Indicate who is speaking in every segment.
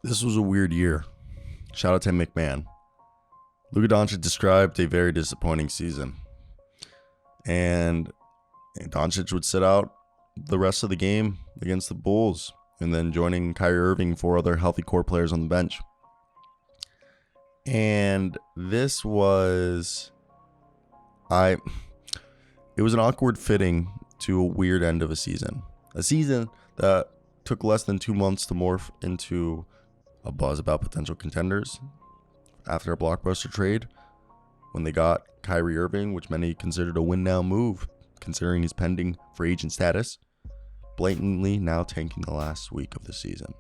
Speaker 1: This was a weird year. Shout out to MacMahon. Luka Doncic described a very disappointing season. And Doncic would sit out the rest of the game against the Bulls, and then joining Kyrie Irving, 4 other healthy core players on the bench. And this was it was an awkward fitting to a weird end of a season. A season that took less than 2 months to morph into a buzz about potential contenders after a blockbuster trade when they got Kyrie Irving, which many considered a win now move, considering his pending free agent status, blatantly now tanking the last week of the season.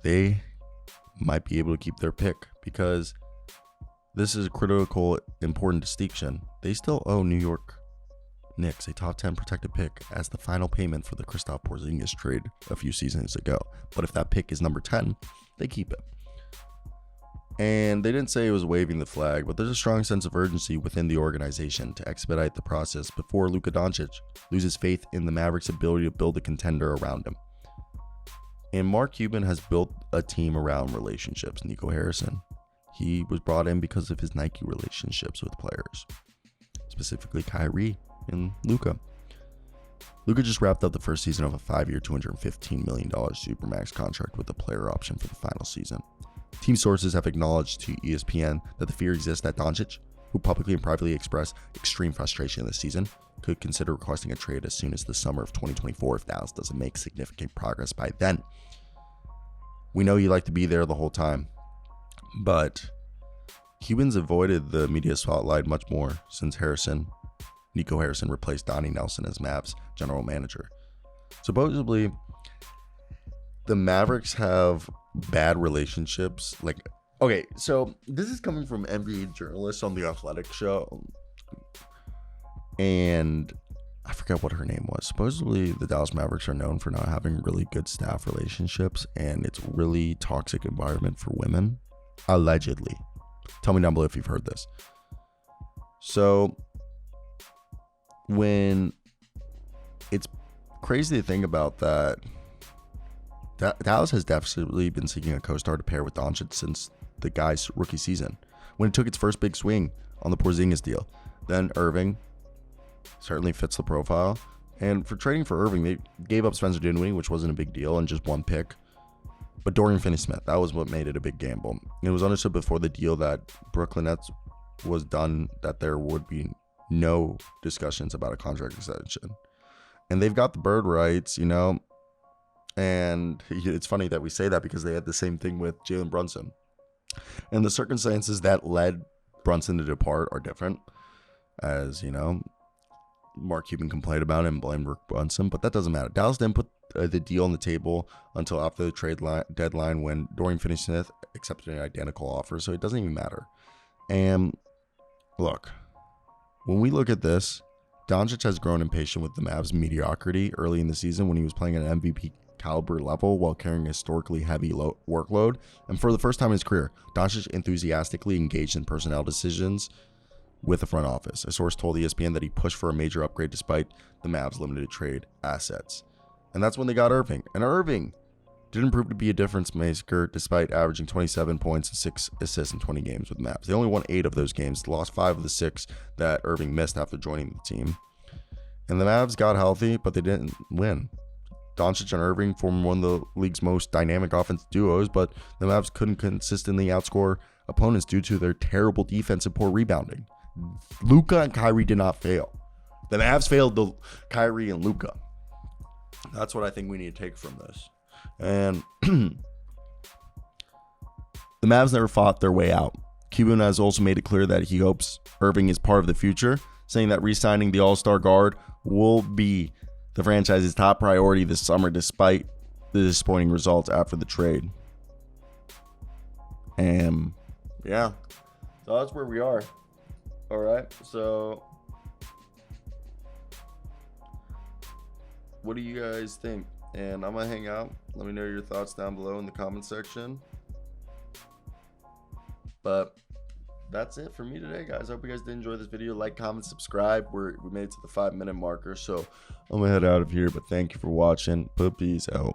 Speaker 1: They might be able to keep their pick because this is a critical, important distinction. They still owe New York Knicks a top 10 protected pick as the final payment for the Kristaps Porzingis trade a few seasons ago. But if that pick is number 10, they keep it. And they didn't say it was waving the flag, but there's a strong sense of urgency within the organization to expedite the process before Luka Doncic loses faith in the Mavericks' ability to build a contender around him. And Mark Cuban has built a team around relationships. Nico Harrison, he was brought in because of his Nike relationships with players, specifically Kyrie and Luka. Luka just wrapped up the first season of a 5-year, $215 million Supermax contract with a player option for the final season. Team sources have acknowledged to ESPN that the fear exists that Doncic, who publicly and privately expressed extreme frustration this season, could consider requesting a trade as soon as the summer of 2024 if Dallas doesn't make significant progress by then. We know he'd like to be there the whole time, but Cubans avoided the media spotlight much more since Nico Harrison replaced Donnie Nelson as Mavs general manager. Supposedly, the Mavericks have bad relationships. Okay, so this is coming from NBA journalists on the Athletic show, and I forget what her name was. Supposedly, the Dallas Mavericks are known for not having really good staff relationships, and it's really toxic environment for women, allegedly. Tell me down below if you've heard this. So, when it's crazy to think about that, Dallas has definitely been seeking a co-star to pair with Doncic since the guy's rookie season, when it took its first big swing on the Porzingis deal. Then Irving certainly fits the profile. And for trading for Irving, they gave up Spencer Dinwiddie, which wasn't a big deal, and just one pick. But Dorian Finney-Smith, that was what made it a big gamble. It was understood before the deal that Brooklyn Nets was done that there would be no discussions about a contract extension. And they've got the bird rights, and it's funny that we say that because they had the same thing with Jalen Brunson. And the circumstances that led Brunson to depart are different, as, Mark Cuban complained about it and blamed Rick Brunson, but that doesn't matter. Dallas didn't put the deal on the table until after the trade deadline when Dorian Finney-Smith accepted an identical offer, so it doesn't even matter. And look, when we look at this, Doncic has grown impatient with the Mavs' mediocrity early in the season when he was playing at an MVP caliber level while carrying a historically heavy workload. And for the first time in his career, Doncic enthusiastically engaged in personnel decisions with the front office. A source told ESPN that he pushed for a major upgrade despite the Mavs' limited trade assets. And that's when they got Irving. And Irving didn't prove to be a difference maker despite averaging 27 points and 6 assists in 20 games with the Mavs. They only won 8 of those games, lost 5 of the 6 that Irving missed after joining the team. And the Mavs got healthy, but they didn't win. Doncic and Irving formed one of the league's most dynamic offensive duos, but the Mavs couldn't consistently outscore opponents due to their terrible defense and poor rebounding. Luka and Kyrie did not fail. The Mavs failed to Kyrie and Luka. That's what I think we need to take from this. And the Mavs never fought their way out. Cuban has also made it clear that he hopes Irving is part of the future, saying that re-signing the All-Star guard will be the franchise's top priority this summer despite the disappointing results after the trade. And yeah, so that's where we are. All right, so what do you guys think? And I'm going to hang out. Let me know your thoughts down below in the comment section. But that's it for me today, guys. I hope you guys did enjoy this video. Like, comment, subscribe. We made it to the 5-minute marker, so I'm going to head out of here. But thank you for watching. Peace out.